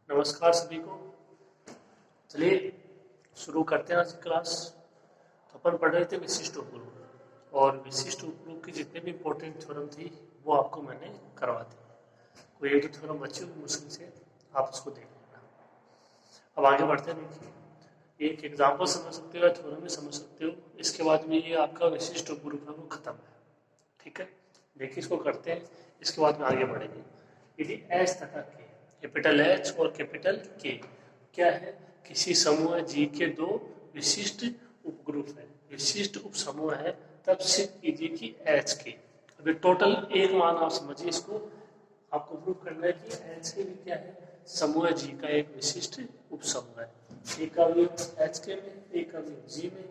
नमस्कार सभी को। चलिए शुरू करते हैं आज की क्लास। तो अपन पढ़ रहे थे विशिष्ट उपग्रुप, और विशिष्ट उपग्रुप की जितने भी इंपॉर्टेंट थ्योरम थी वो आपको मैंने करवा दी। कोई एक दो थ्योरम बची हुई मुश्किल से, आप उसको देख लेना। अब आगे बढ़ते हैं। देखिए, एक एग्जाम्पल समझ सकते हो या थ्योरम भी समझ सकते हो, इसके बाद में ये आपका विशिष्ट उपग्रुप है वो खत्म है। ठीक है, देखिए इसको करते हैं, इसके बाद में आगे बढ़ेंगे। यदि एच तथा के, कैपिटल एच और कैपिटल के क्या है, किसी समूह जी के दो विशिष्ट उपग्रुप है, विशिष्ट उपसमूह है, तब सिद्ध कीजिए कि एच के। अभी टोटल एक मान आप समझिए, इसको आपको प्रूव करना है कि एच के भी क्या है, समूह जी का एक विशिष्ट उपसमूह है। एक अवयव एच के में, एक अवयव जी में,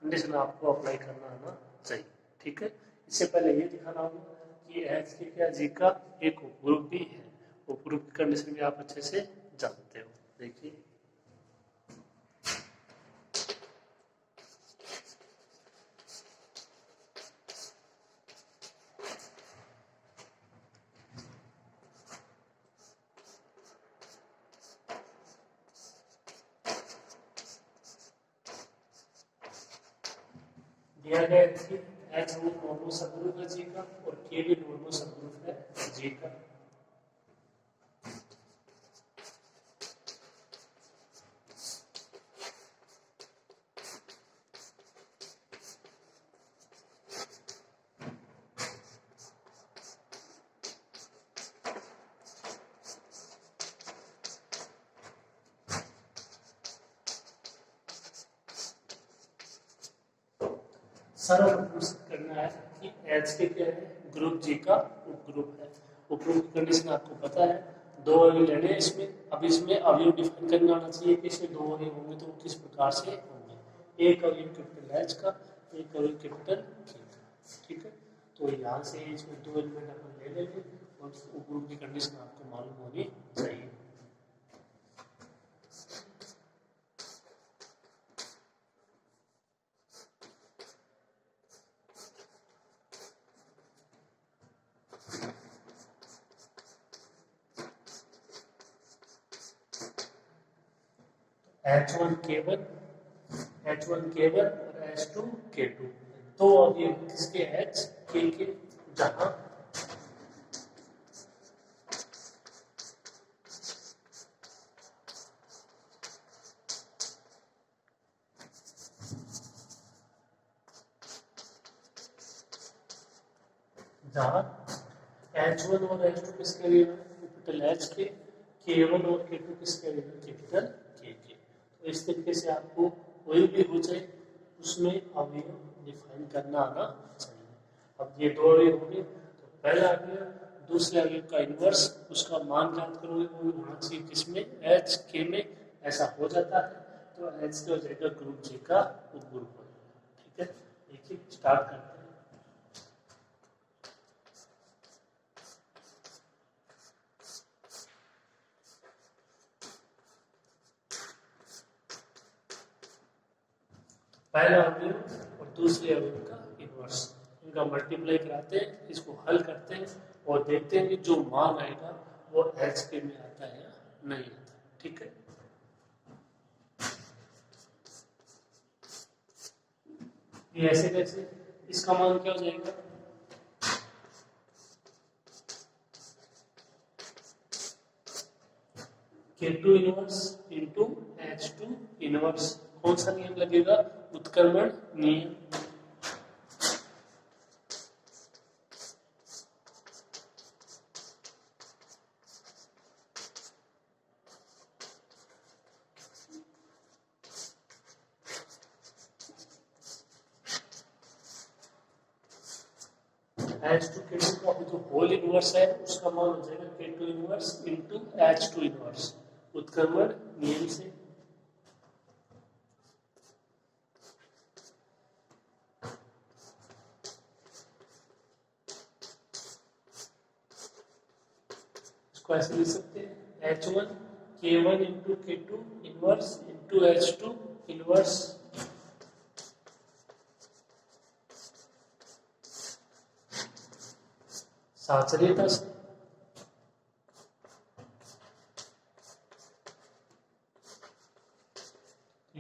कंडीशन आपको अप्लाई करना आना चाहिए। ठीक है, इससे पहले ये दिखाना होगा कि एच के क्या जी का एक उपग्रुप भी है। उपग्रुप की कंडीशन भी आप अच्छे से जानते हो। देखिए दिया गया है कि एच वो नॉर्मल सबग्रुप है जी का, और के भी नॉर्मल सबग्रुप है जी का। सर्वप्रथम सिद्ध करना है कि एच के क्या है, ग्रुप जी का उपग्रुप है। उपग्रुप की कंडीशन आपको पता है, दो अवयव लेने हैं इसमें। अब इसमें अवयव डिफाइन करना आना चाहिए कि इसमें दो अवयव होंगे तो वो किस प्रकार से होंगे। एक अवयव कैपिटल एच का, एक अवयव कैपिटल के का। ठीक है, तो यहाँ से इसमें दो एलिमेंट अपन ले लेंगे, और उपग्रुप की कंडीशन आपको मालूम होनी चाहिए। H1 K1, H1 K1 और H2 K2, तो अब ये किसके H के, जहां H1 और H2 किसके लिए कैपिटल H के, K1 और K2 किसके लिए कैपिटल K के। तो इस तरीके से आपको कोई भी हो जाए उसमें अवयव डिफाइन करना आना चाहिए। अब ये दो अवयव होंगे, तो पहला अवयव दूसरे अवयव का इनवर्स, उसका मान ज्ञात करोगे वो होना चाहिए किसमें, एच के में। ऐसा हो जाता है तो एच के हो जाएगा ग्रुप जी का उपग्रुप हो जाएगा। ठीक है, देखिए स्टार्ट करते हैं। पहला अवयव और दूसरे अवयव का इनवर्स, इनका मल्टीप्लाई कराते हैं, इसको हल करते हैं और देखते हैं कि जो मान आएगा वो एच के में आता है या नहीं आता। ठीक है, ये ऐसे कैसे, इसका मान क्या हो जाएगा, K2 inverse into H2 inverse. कौन सा नियम लगेगा, उत्क्रमण नियम। H2 K2 का जो होल इनवर्स है उसका मान हो जाएगा K2 inverse into H2 inverse, उत्क्रमण नियम से। इसको ऐसे लिख सकते हैं, H1 K1 into K2 inverse into H2 inverse. साचर्यता से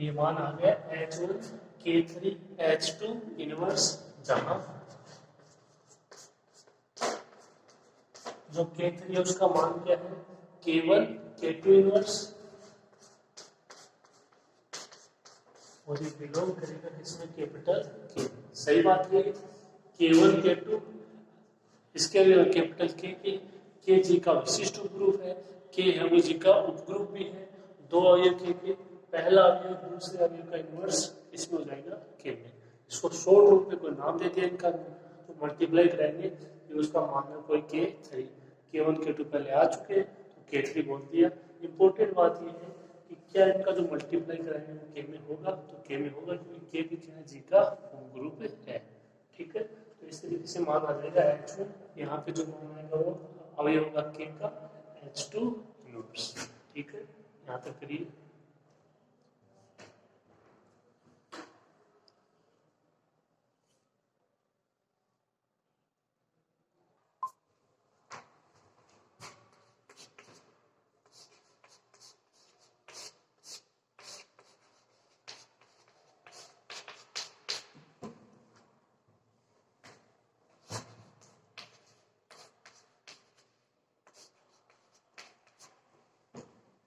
ये मान आ गया H1 K3 H2 इनवर्स, जहां जो K3 है उसका मान क्या है K1 K2 इनवर्स, और ये बिलोंग करेगा किसमें कैपिटल K। सही बात है, K1 K2 इसके लिए कैपिटल के जी का विशिष्ट उपग्रुप है, के है वो जी का उपग्रुप भी है। दो अवयव के पहला अवयव दूसरे अवयव का इनवर्स इसमें हो जाएगा के में। इसको शॉर्ट रूप में कोई नाम दे दिया इनका, तो मल्टीप्लाई कराएंगे फिर उसका मान है कोई K3, K1 K2 पहले आ चुके तो K3 बोल दिया। इंपॉर्टेंट बात ये है कि क्या इनका जो मल्टीप्लाई कराएंगे वो के में होगा, तो के में होगा क्योंकि के भी क्या है जी का उपग्रुप है। ठीक है, तो इस तरीके से मान आ जाएगा H1, यहाँ पे जो मान आएगा वो अवयव होगा के का H2 इनवर्स। ठीक है, यहाँ तक करिए।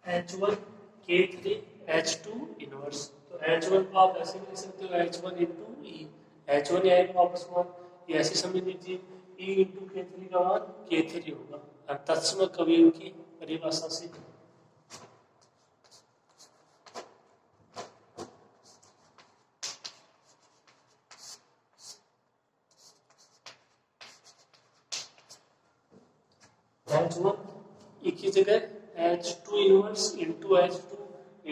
H1 K3 H2 इनवर्स, तो H1 को आप ऐसे भी लिख सकते हो H1 इंटू ई, H1 या को वापस मान ये ऐसे समझ लीजिए E इंटू K3 का मान K3 होगा तत्सम कवियों की परिभाषा से। H1 एक ही जगह H2 inverse into H2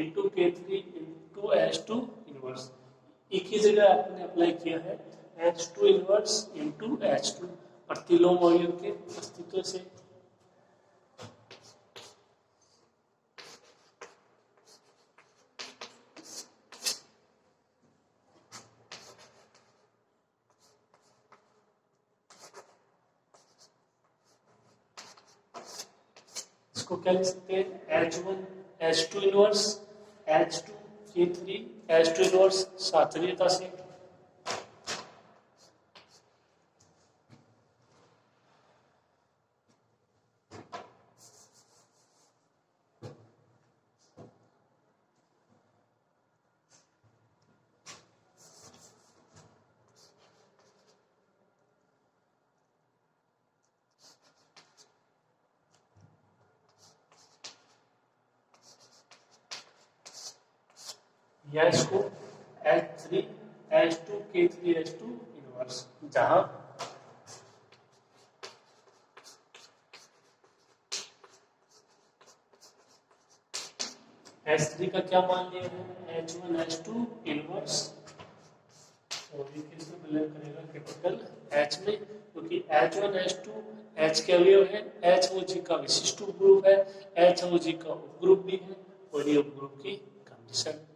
into K3 into H2 inverse, एक ही जगह आपने अप्लाई किया है H2 इनवर्स इंटू H2 प्रतिलोम अवयव के अस्तित्व से। इसको क्या लिख सकते हैं H1 H2 inverse H2 K3 H2 inverse सातवीयता से। या इसको H3 H2 K3 H2 inverse, जहां H3 का क्या मान लिया है H1 H2 इनवर्स, और ये किसमें बिलोंग करेगा कैपिटल H में, क्योंकि H1 H2 H के अवयव है, H वो जी का विशिष्ट उपग्रुप है, H वो जी का उपग्रुप भी है, और ये उपग्रुप की कंडीशन।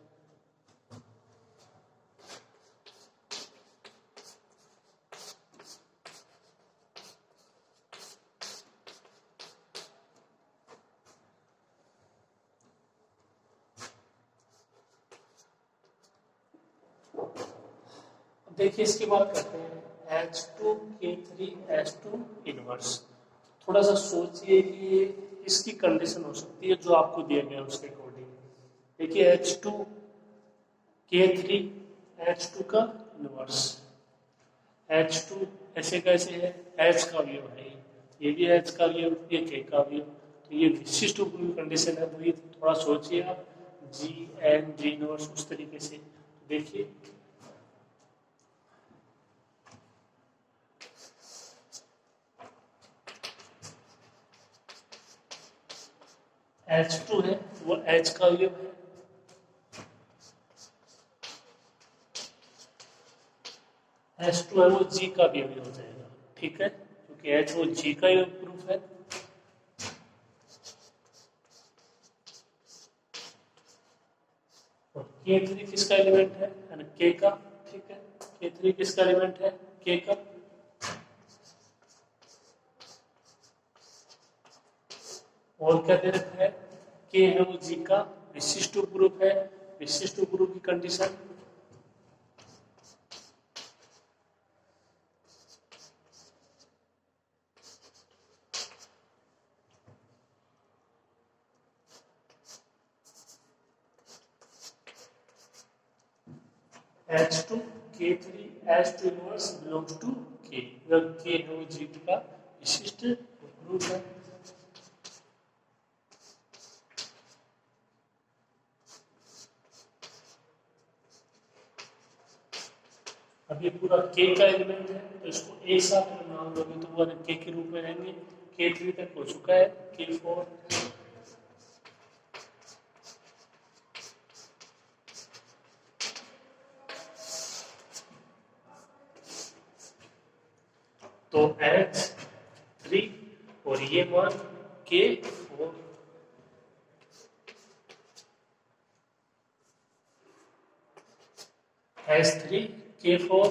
देखिए इसकी बात करते हैं H2 K3 H2 इनवर्स। थोड़ा सा सोचिए कि इसकी कंडीशन हो सकती है जो आपको दिया गया उसके अकॉर्डिंग। देखिए H2 K3 H2 का इनवर्स, H2 ऐसे कैसे है H का अवयव है, ये भी H का अवयव, ये K का अवयव, तो ये विशिष्ट उपग्रुप कंडीशन है। तो ये थोड़ा सोचिए आप G N G इनवर्स उस तरीके से। देखिए H2 है वो H का अवयव है, H2 है वो G का भी अवयव हो जाएगा। ठीक है, क्योंकि H वो G का ही उपग्रुप है। और K3 किसका एलिमेंट है यानी K का। ठीक है, K3 किसका एलिमेंट है K का। और क्या दे रखा है K है वो G का विशिष्ट उपग्रुप है, विशिष्ट उपग्रुप की condition. H2 K3 H2 inverse belongs to K। अगर K है वो G का विशिष्ट उपग्रुप है। अब ये पूरा K का एलिमेंट है तो इसको एक साथ में नाम दोगे तो वो K के रूप में रहेंगे। K3 तक हो चुका है, K4 तो H3 और ये मान K4। H3 K4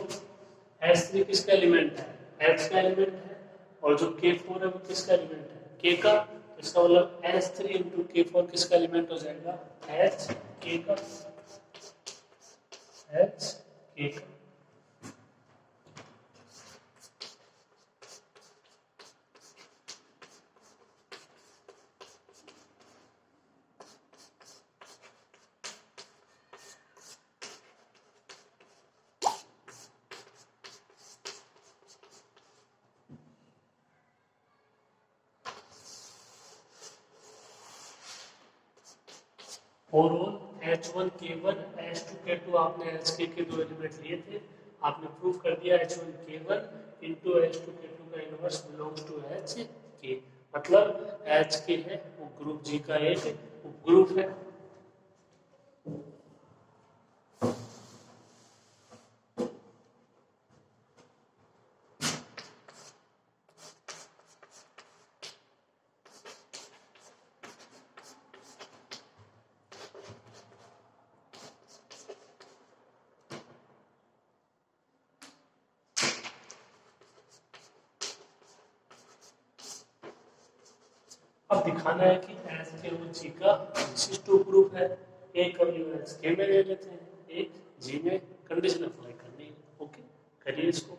H3 किसका एलिमेंट है? H का एलिमेंट है। और जो K4 है वो किसका एलिमेंट है? K का। इसका मतलब H3 इंटू K4 किसका एलिमेंट हो जाएगा? H K का। H K का। Overall H1 K1 H2 K2 आपने HK के दो एलिमेंट लिए थे, आपने प्रूव कर दिया H1 K1 into H2 K2 का इनवर्स बिलोंग्स टू HK। मतलब HK है वो ग्रुप G का एक उपग्रुप है। अब दिखाना है कि HK वो G का विशिष्ट उपग्रुप है। एक अवयव HK में ले लेते हैं, एक G में कंडीशन अप्लाई करनी है। ओके, करिए इसको।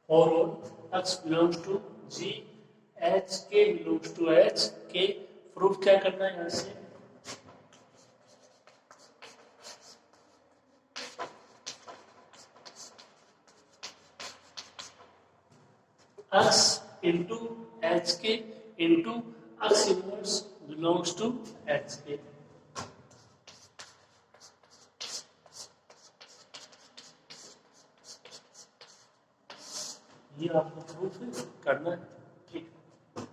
और X belongs to G, HK belongs to HK। Proof क्या करना है यहाँ से? X into HK into X inverse belongs to HK। ये आपको प्रूफ करना है, ठीक है।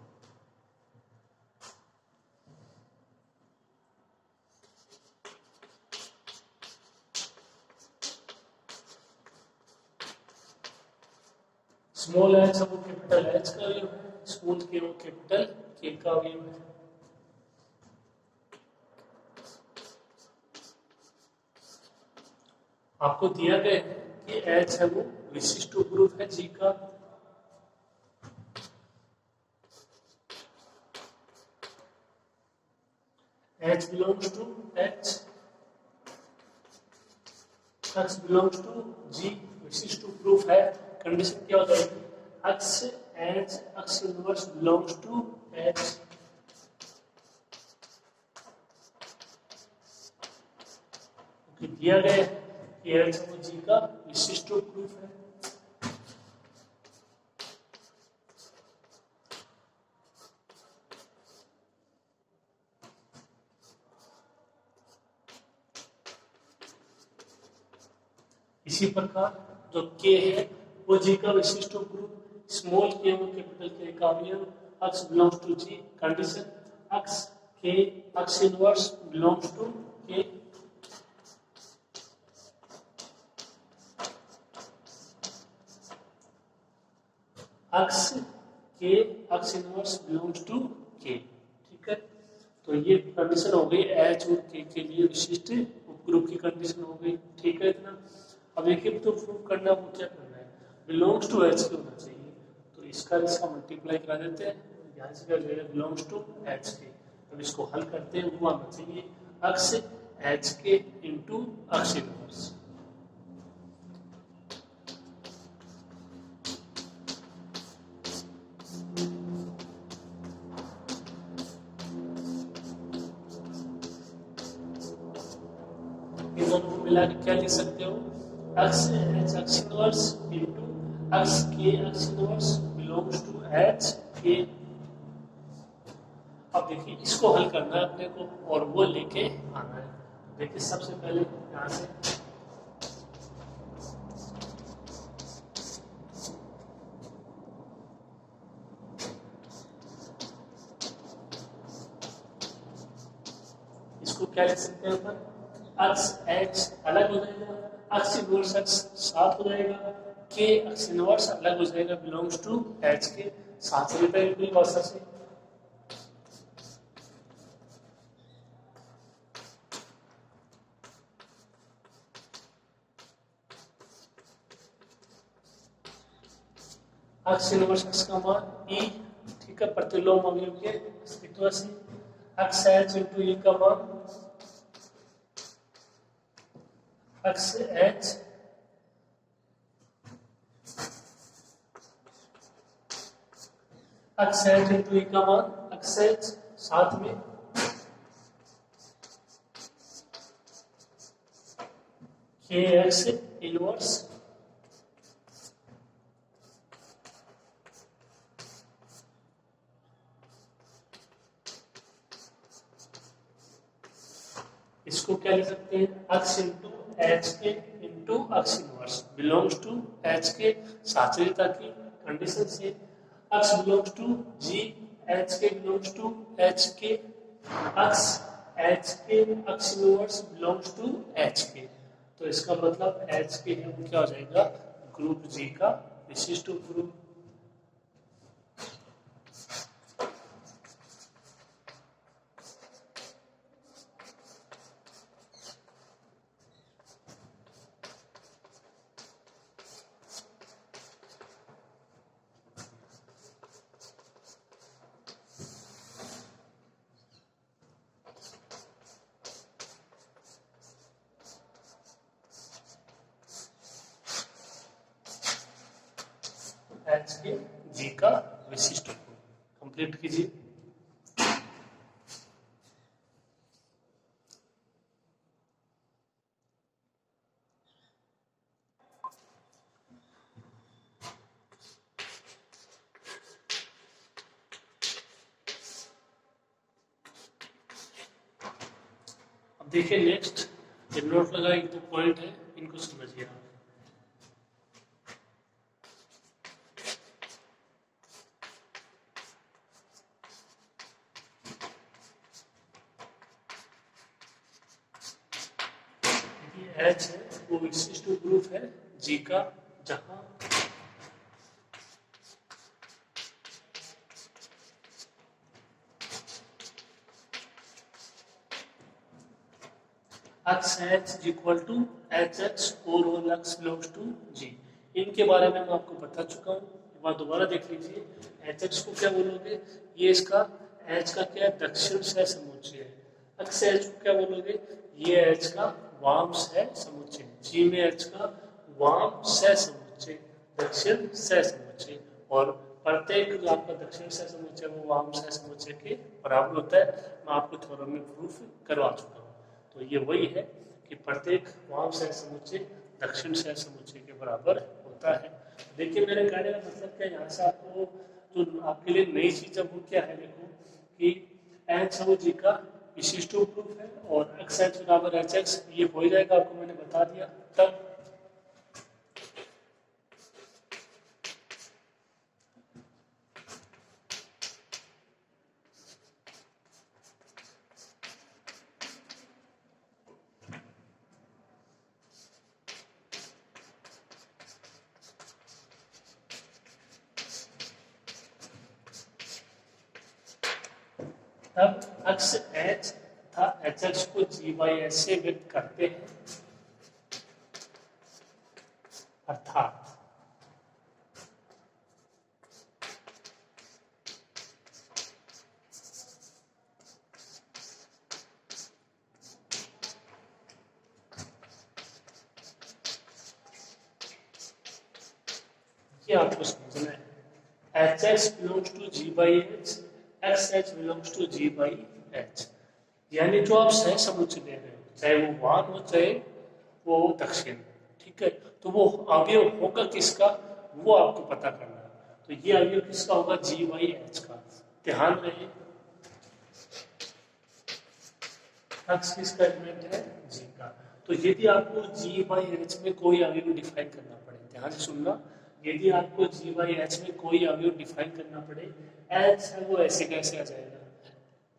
स्मॉल h वो कैपिटल H का अवयव है, स्मॉल k वो कैपिटल K का अवयव है। आपको दिया गया है कि H है वो विशिष्ट उपग्रुप है G का। H belongs to H, X belongs to G, विशिष्ट उपग्रुप है। कंडीशन क्या हो जाएगी? X H X inverse belongs to H। दिया गया है कि H वो G का विशिष्ट उपग्रुप है। इसी प्रकार जो K है वो G का विशिष्ट उपग्रुप, स्मॉल k वो कैपिटल K का अवयव, X belongs to G। Condition X K X inverse belongs to K। X के एक्स इनवर्स बिलोंग्स टू के। ठीक है, तो ये कंडीशन हो गई एच और के लिए विशिष्ट उपग्रुप की कंडीशन हो गई। ठीक है इतना। अब एक तो प्रूव करना, वो क्या करना है, बिलोंग्स टू एच के होना चाहिए, तो इसका मल्टीप्लाई करा देते हैं, यहाँ से क्या जाएगा बिलोंग्स टू एच के। अब इसको हल करते हैं, वो आना चाहिए X H K into X inverse. इन दोनों को मिला के क्या लिख सकते हो, X H X inverse into X K X inverse belongs to H K. अब देखिए इसको हल करना है अपने को और वो लेके आना है। देखिए सबसे पहले यहाँ से इसको क्या लिख सकते हैं अपन, एक्स एच अलग हो जाएगा, एक्स इनवर्स एक्स साथ हो जाएगा, के एक्स इनवर्स अलग हो जाएगा बिलोंग्स टू एच के साथ से रहता है बिल्कुल भाषा से। एक्स इनवर्स एक्स का मान ई, ठीक है, प्रतिलोम अवयव के अस्तित्व से, एक्स एच इंटू ई का मान X H X H into E का मान एक्स एच साथ में के एक्स इनवर्स इसको क्या लिख सकते हैं, X into H K into X inverse belongs to H K साचरिता की कंडीशन से, X belongs to G H K belongs to H K, X H K X inverse belongs to H K. तो इसका मतलब H के है वो क्या हो जाएगा, ग्रुप जी का विशिष्ट उपग्रुप। एच के जी का विशिष्ट उपग्रुप कंप्लीट कीजिए। अब देखिए नेक्स्ट, ये नोट लगा एक दो पॉइंट है, इनको समझिए आप। एच है वो विशिष्ट ग्रुप है जी का, जहां X H equal to H X और whole X belongs to G. इनके बारे में मैं आपको बता चुका हूँ, एक बार दोबारा देख लीजिए। एच एक्स को क्या बोलोगे, ये इसका एच का क्या है, दक्षिण सह समुच्चय है। एक्स एच को क्या बोलोगे, ये एच का वाम सह समुच्चय, जी में एच का वाम सह समुच्चय, दक्षिण सह समुच्चय, और प्रत्येक जो आपका दक्षिण सह समुच्चय वो वाम सह समुच्चय के बराबर होता है। मैं आपको थ्योरम में प्रूफ करवा चुका हूँ। तो ये वही है कि प्रत्येक वाम सह समुच्चय दक्षिण सह समुच्चय के बराबर होता है। देखिए मेरे कहने का मतलब क्या, यहाँ से आपको जो आपके लिए नई चीज है वो क्या है, देखो कि एच ओ जी का विशिष्ट उपग्रुप है और एक्स एच बराबर एच एक्स, ये हो ही जाएगा, आपको मैंने बता दिया। तब अब अक्स एच तथा एच एक्स को जी बाई एच से व्यक्त करते हैं, अर्थात ये आपको समझना है। H X belongs to G by H, X H belongs to G by H. यानी जो आप सह समुच्चय ले रहे हो, चाहे वो वान हो चाहे वो दक्षिण, ठीक है, तो वो अवयव होगा किसका, वो आपको पता करना है। तो ये अवयव किसका होगा, जी बाई एच का। ध्यान रहे एक्स किसका एलिमेंट है, जी का। तो यदि आपको जी बाई एच में कोई अवयव डिफाइन करना पड़े, ध्यान से सुनना, यदि आपको जी बाई एच में कोई अवयव डिफाइन करना पड़े, एच है वो ऐसे कैसे आ जाएगा,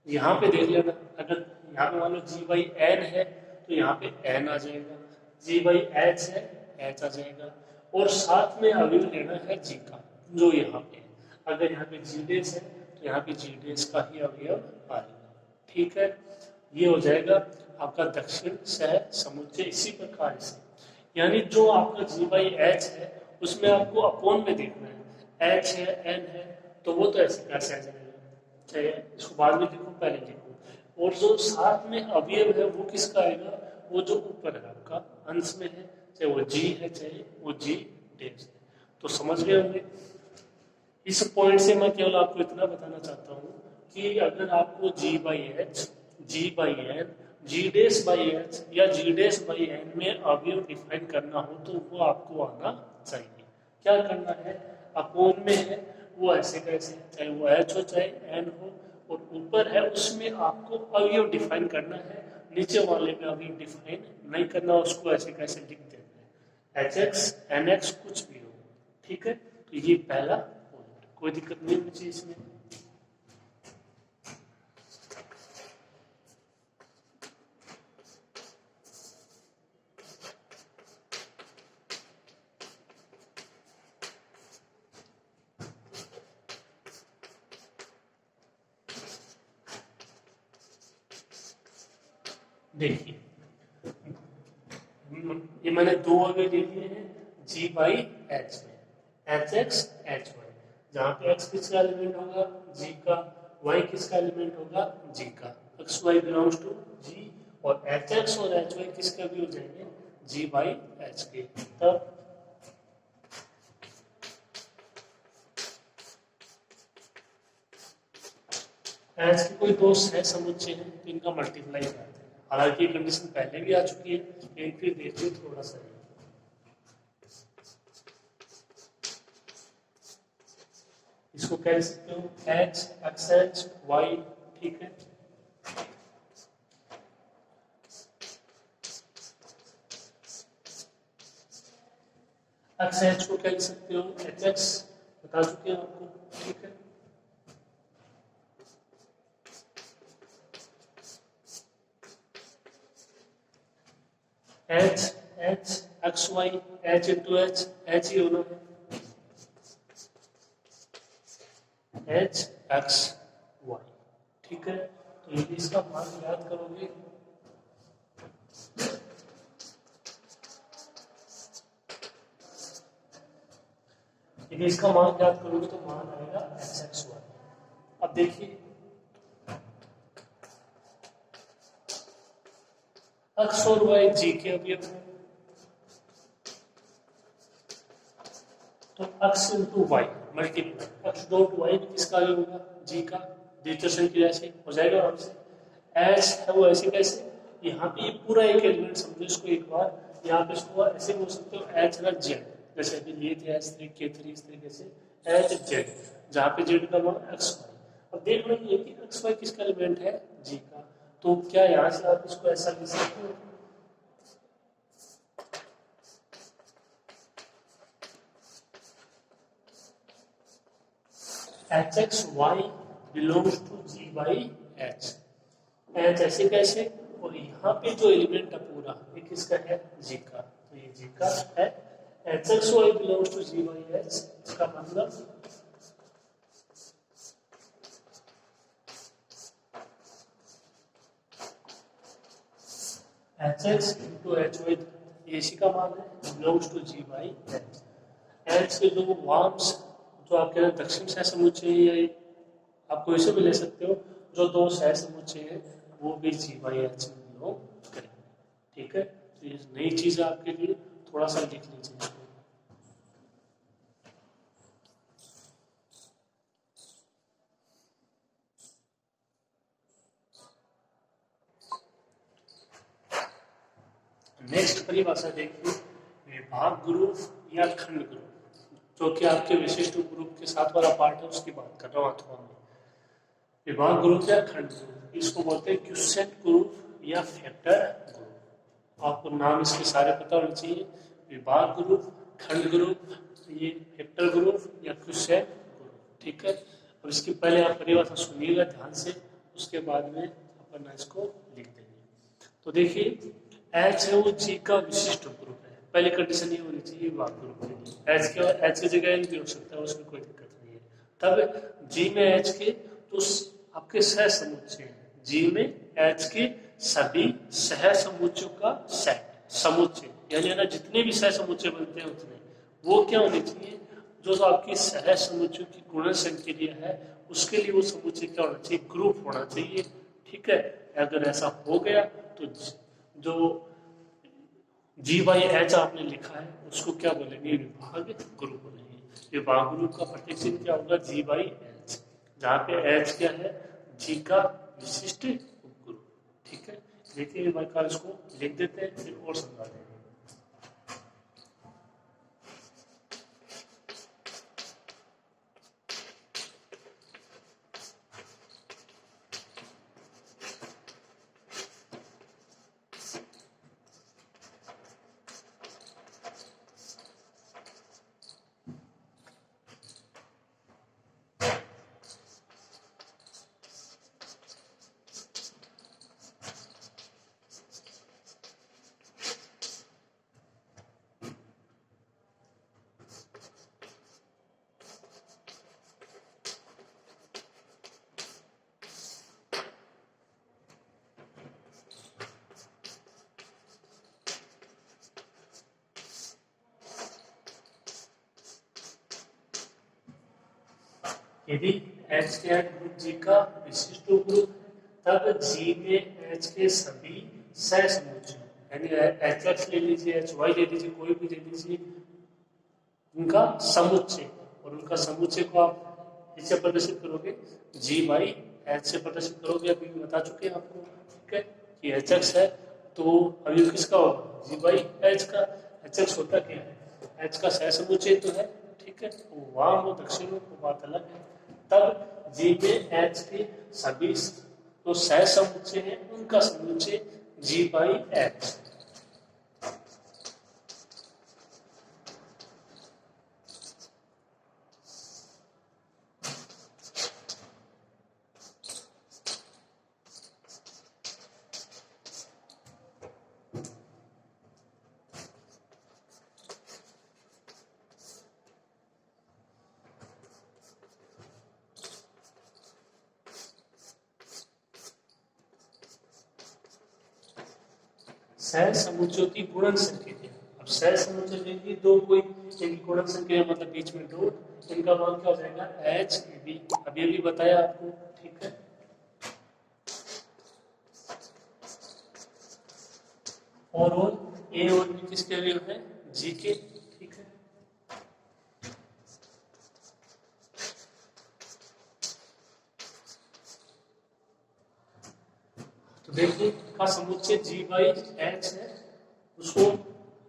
यहाँ पे देख लेना, अगर यहाँ पे मान लो जी बाई एन है तो यहाँ पे एन आ जाएगा, जी बाई एच है एच आ जाएगा, और साथ में अवयव लेना है जी का जो यहाँ पे है। अगर यहाँ पे जी डेस है तो यहाँ पे जी डेस का ही अवयव आएगा, ठीक है। ये हो जाएगा आपका दक्षिण सह समुच्चय। इसी प्रकार से यानी जो आपका जी बाई एच है उसमें आपको अपोन में देखना है, एच है एन है तो वो तो ऐसे कैसे आ जाएगा, चाहे इसको बाद में लिखूं पहले लिखूं। और जो साथ में अवयव है वो किसका आएगा, वो जो ऊपर है आपका अंश में है, चाहे वो जी है चाहे वो जी डेश है। तो समझ गए होंगे। इस पॉइंट से मैं केवल आपको इतना बताना चाहता हूँ कि अगर आपको G by H, G by N, G dash by H या जी डेस बाई एन में अवयव डिफाइन करना हो तो वो आपको आना चाहिए। क्या करना है, अपोन में है वो ऐसे कैसे, चाहे वो एच हो चाहे एन हो, और ऊपर है उसमें आपको अवयव डिफाइन करना है, नीचे वाले में अवयव डिफाइन नहीं करना, उसको ऐसे कैसे लिख देना है, एच एक्स एन एक्स कुछ भी हो, ठीक है। तो ये पहला पॉइंट, कोई दिक्कत नहीं होनी चाहिए इसमें। देखिए ये मैंने दो अवयव ले लिए हैं जी बाई एच में, एच एक्स एच वाई, जहाँ पे एक्स किसका एलिमेंट होगा, जी का, वाई किसका एलिमेंट होगा, जी का, एक्स वाई बिलोंग्स टू जी, और एच एक्स और एच वाई किसके भी हो जाएंगे, जी बाई एच के। तब एच के कोई दो सह समुच्चय हैं तो इनका मल्टीप्लाई करते हैं। हालांकि ये कंडीशन पहले भी आ चुकी है लेकिन फिर देखिए थोड़ा सा इसको कह सकते हो एच एक्स एच वाई, ठीक है। एक्स एच को कह सकते हो एच एक्स, बता चुके हैं आपको, ठीक है। H H X Y, H into H, H ही होना है, एच एक्स वाई, ठीक है। तो यदि इसका मान याद करोगे यदि इसका मान याद करोगे तो मान आएगा एच एक्स वाई। अब देखिए एक्स और वाई जी के अवयव है, तो X into Y multiply X dot Y किसका अवयव होगा, जी का, डिटरमिनेंट की जैसे हो जाएगा आपसे। एच है वो ऐसे कैसे, यहाँ पे ये पूरा एक एलिमेंट समझो इसको एक बार, यहाँ पे इसको ऐसे बोल सकते हो एच ना जेड, जैसे अभी लिए थे एच थ्री के थ्री, इस तरीके से एच जेड, जहाँ पे जेड का मान एक्स वाई। अब देख लो ये कि एक्स वाई किसका एलिमेंट है, जी का, तो क्या यहाँ से आप इसको ऐसा लिख सकते हो, H X Y belongs to G by H, H ऐसे कैसे, और यहाँ पे जो एलिमेंट है पूरा ये किसका है, जी का, तो ये जी का है, H X Y belongs to G by H, इसका मतलब H X into H Y इसी का मान है, belongs to G by H. H के दो वार्म्स जो आपके यहाँ दक्षिण सह समुच्चय है, या आप कोई से भी ले सकते हो, जो दो सह समुच्चय है वो भी जी बाई एच में बिलोंग करेंगे। ठीक है, तो ये नई चीज है आपके लिए, थोड़ा सा लिख लीजिए। नेक्स्ट परिभाषा देखिए, विभाग ग्रुप या खंड ग्रुप, जो कि आपके विशिष्ट ग्रुप के साथ वाला पार्ट है उसकी बात कर रहा हूँ अथवा में। विभाग ग्रुप या खंड ग्रुप, इसको बोलते हैं क्विसेंट ग्रुप या फैक्टर ग्रुप। आपको नाम इसके सारे पता होने चाहिए, विभाग ग्रुप, खंड ग्रुप, ये फैक्टर ग्रुप या क्विसेंट ग्रुप। ठीक है, अब इसकी पहले आप परिभाषा सुनिएगा ध्यान से, उसके बाद में अपन इसको लिख देंगे। तो देखिए, एच है वो जी का विशिष्ट ग्रुप है, पहली कंडीशन ये होनी चाहिए विभाग ग्रुप के लिए। एच की जगह एन भी हो सकता है, उसमें कोई दिक्कत नहीं है। तब जी में एच के तो आपके सह समुच्चय हैं, जी में एच के सभी सह समुच्चयों का सेट, समुच्चय यानी ना जितने भी सह समुच्चय बनते हैं उतने, वो क्या होने चाहिए, जो आपकी सह समुच्चयों की गुणन संक्रिया है उसके लिए वो समुच्चय क्या होना चाहिए, ग्रुप होना चाहिए। ठीक है, अगर ऐसा हो गया तो जो जी बाई एच आपने लिखा है उसको क्या बोलेंगे, विभाग ग्रुप बोलेंगे। विभाग ग्रुप का प्रतीक चिन्ह क्या होगा, जी बाई एच, जहाँ पे एच क्या है, जी का विशिष्ट उपग्रुप। ठीक है, देखिए भाई का इसको लिख देते हैं, फिर और समझा देंगे। यदि एच के ग्रुप जी का विशिष्ट उपग्रुप है, तब जी में एच के सभी सह समुच्चय, यानी एच एक्स ले लीजिए, एच वाई ले लीजिए, कोई भी ले लीजिए, उनका समुच्चय, और उनका समुच्चय को आप इससे प्रदर्शित करोगे, जी बाई एच से प्रदर्शित करोगे। अभी बता चुके हैं आपको, ठीक है, कि एच एक्स है तो अभी किसका होगा, जी बाई एच का। एच एक्स होता क्या है, एच का सह समुच्चय तो है, ठीक है, वाम और दक्षिण में बात अलग है। तब जी में एच के सभी तो सह समुच्चय है, उनका समुच्चय जी बाई एच। सह समुच्चयों की गुणन संक्रिया, अब सह समुच्चय लेंगे दो, कोई इनकी गुणन संक्रिया मतलब बीच में डॉट, इनका मान क्या हो जाएगा, एच ए बी। अभी अभी बताया आपको, ठीक है। और ए और बी किसके लिए है, जी के, ठीक है। तो देखिए का समुच्चय जी बाई एच है, उसको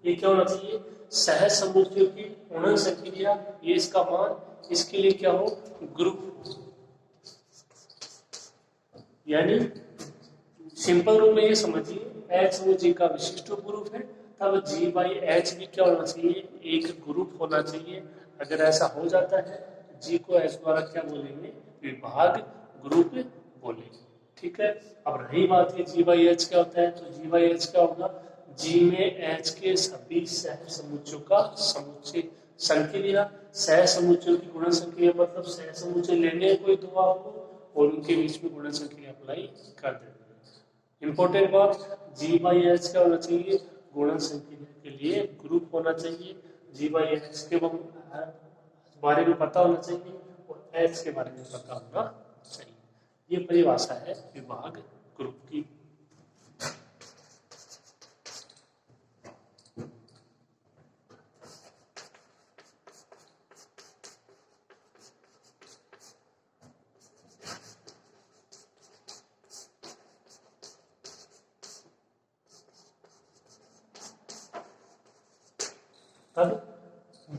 ये क्या होना चाहिए, सह समुच्चयों की गुणन संक्रिया, ये इसका मान, इसके लिए क्या हो, ग्रुप, यानी सिंपल रूप में ये समझिए, एच वो जी का विशिष्ट ग्रुप है, तब जी बाई एच भी क्या होना चाहिए, एक ग्रुप होना चाहिए। अगर ऐसा हो जाता है तो जी को एच द्वारा क्या बोलेंगे, विभाग ग्रुप बोलेंगे। ठीक है, अब रही बात है जी बाई एच क्या होता है, तो जी बाई एच क्या होगा, जी में एच के सभी सह समुच्चयों का समुच्चय संक्रिया, सह समुच्चयों की गुणन संक्रिया मतलब सह समुच्चय लेने कोई दो आपको और उनके बीच में गुणन संक्रिया अप्लाई कर देंगे। इंपॉर्टेंट बात, जी बाई एच क्या होना चाहिए, गुणन संक्रिया के लिए ग्रुप होना चाहिए। जी बाई एच के बारे में पता होना चाहिए और एच के बारे में पता होना चाहिए। ये परिभाषा है विभाग ग्रुप की। तब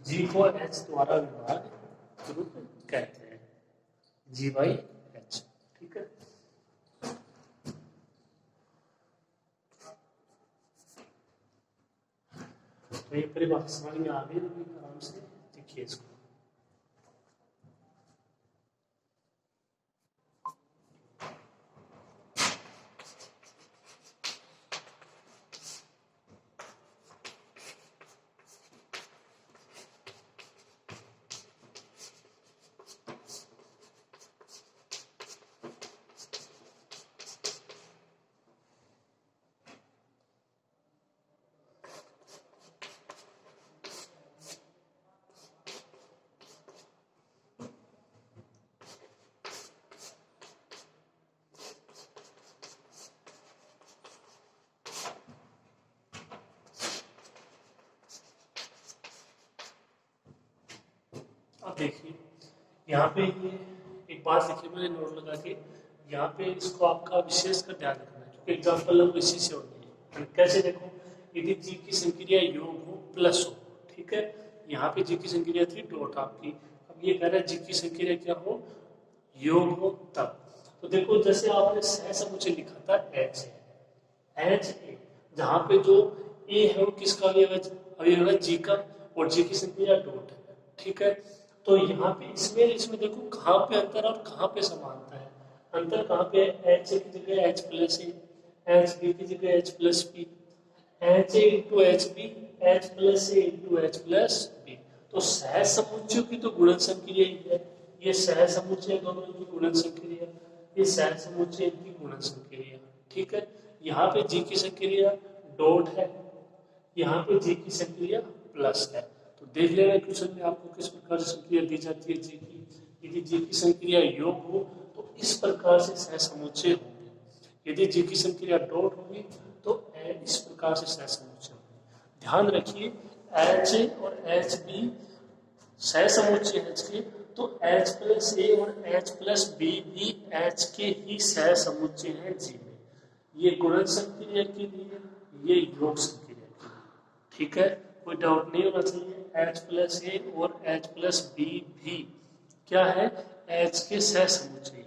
जी को एच द्वारा विभाग ग्रुप कहते हैं, जी बाई एच। ठीक है, तो ये परिभाषा समझ में आ गई, आराम से देखिए इसको। अब देखिए यहाँ पे ये एक बात लिखी मैंने नोट लगा के, यहाँ पे इसको आपका विशेष कर ध्यान रखना है क्योंकि एग्जाम्पल हम इसी से होंगे। कैसे देखो, यदि जी की संक्रिया योग हो प्लस हो, ठीक है, यहाँ पे जी की संक्रिया थी डॉट आपकी, अब ये कह रहा है जी की संक्रिया क्या हो, योग हो तब। तो देखो जैसे आपने सहसमुच्चय लिखा था एच ए, जहाँ पे जो ए है वो किसका अवयव है जी का, और जी की संक्रिया डॉट है। ठीक है, तो यहाँ पे इसमें देखो कहाँ पे अंतर और कहाँ पे समानता है। अंतर कहाँ पे है, एच ए की जगह H plus A, H B की जगह H plus B, H A into H B, H plus A into H plus B. तो सहसमुच्चयों की तो गुणन संक्रिया ही है, ये सहसमुच्चय दोनों की गुणन संक्रिया, ये सहसमुच्चय की गुणन संक्रिया। ठीक है, यहाँ पे जी की संक्रिया डॉट है, यहाँ पे जी की संक्रिया प्लस है। तो देख लेना क्वेश्चन में आपको किस प्रकार से संक्रिया दी जाती है जी की। यदि जी की संक्रिया योग हो तो इस प्रकार से सहसमुच्चय होंगे, यदि जी की संक्रिया डॉट होगी तो इस प्रकार से सहसमुच्चय होंगे। ध्यान रखिए एच ए और एच बी सहसमुच्चय एच के, तो एच प्लस ए और एच प्लस बी भी एच के ही सहसमुच्चय हैं जी में। ये गुणन संक्रिया के लिए, ये योग संक्रिया के लिए। ठीक है, कोई डाउट नहीं होना चाहिए। एच प्लस ए और एच प्लस बी भी क्या है, एच के सहसमुच्चय है।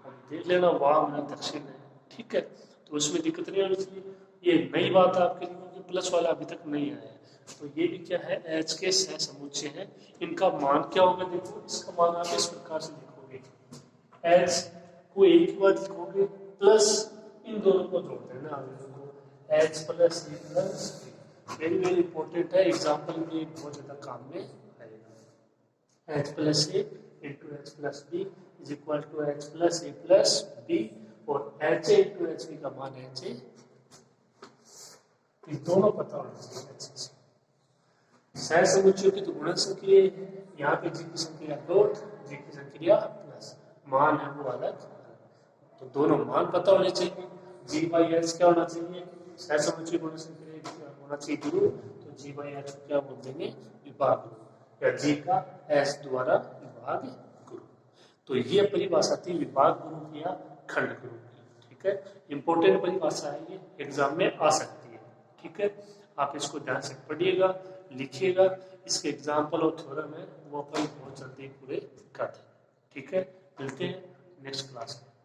अब देख लेना वाम है दक्षिण है, ठीक है, तो उसमें दिक्कत नहीं होनी चाहिए। ये नई बात आपके लिए कि प्लस वाला अभी तक नहीं आया है, तो ये भी क्या है, एच के सहसमुच्चय है। इनका मान क्या होगा, देखो इसका मान आप इस प्रकार से लिखोगे, एच को एक ही बार लिखोगे प्लस इन दोनों को जोड़ देना, H plus A plus B. Very very important है, एग्जाम्पल में बहुत ज्यादा काम में आएगा। H plus A into H plus B is equal to H plus A plus B, और H A into H B का मान एच ए, ये दोनों पता होना चाहिए। सहसमुच्चयों की तो गुणन संक्रिया है, यहाँ पे जी की संक्रिया डॉट, जी की संक्रिया प्लस, मान है वो अलग, तो दोनों मान पता होने चाहिए। जी बाई एच क्या होना चाहिए, सहसमुच्चय गुणन संक्रिया होना चाहिए जरूर, तो जी बाई एच को क्या बोल देंगे, विभाग ग्रुप, या जी का एच द्वारा विभाग ग्रुप। तो ये परिभाषा थी विभाग ग्रुप या खंड ग्रुप की। ठीक है, इंपॉर्टेंट परिभाषा है, ये एग्जाम में आ सकती है। ठीक है, आप इसको ध्यान से पढ़िएगा, लिखिएगा, इसके एग्जाम्पल और थ्योरम है वो अपन बहुत जल्दी पूरे कर देंगे। ठीक है, मिलते हैं नेक्स्ट क्लास में।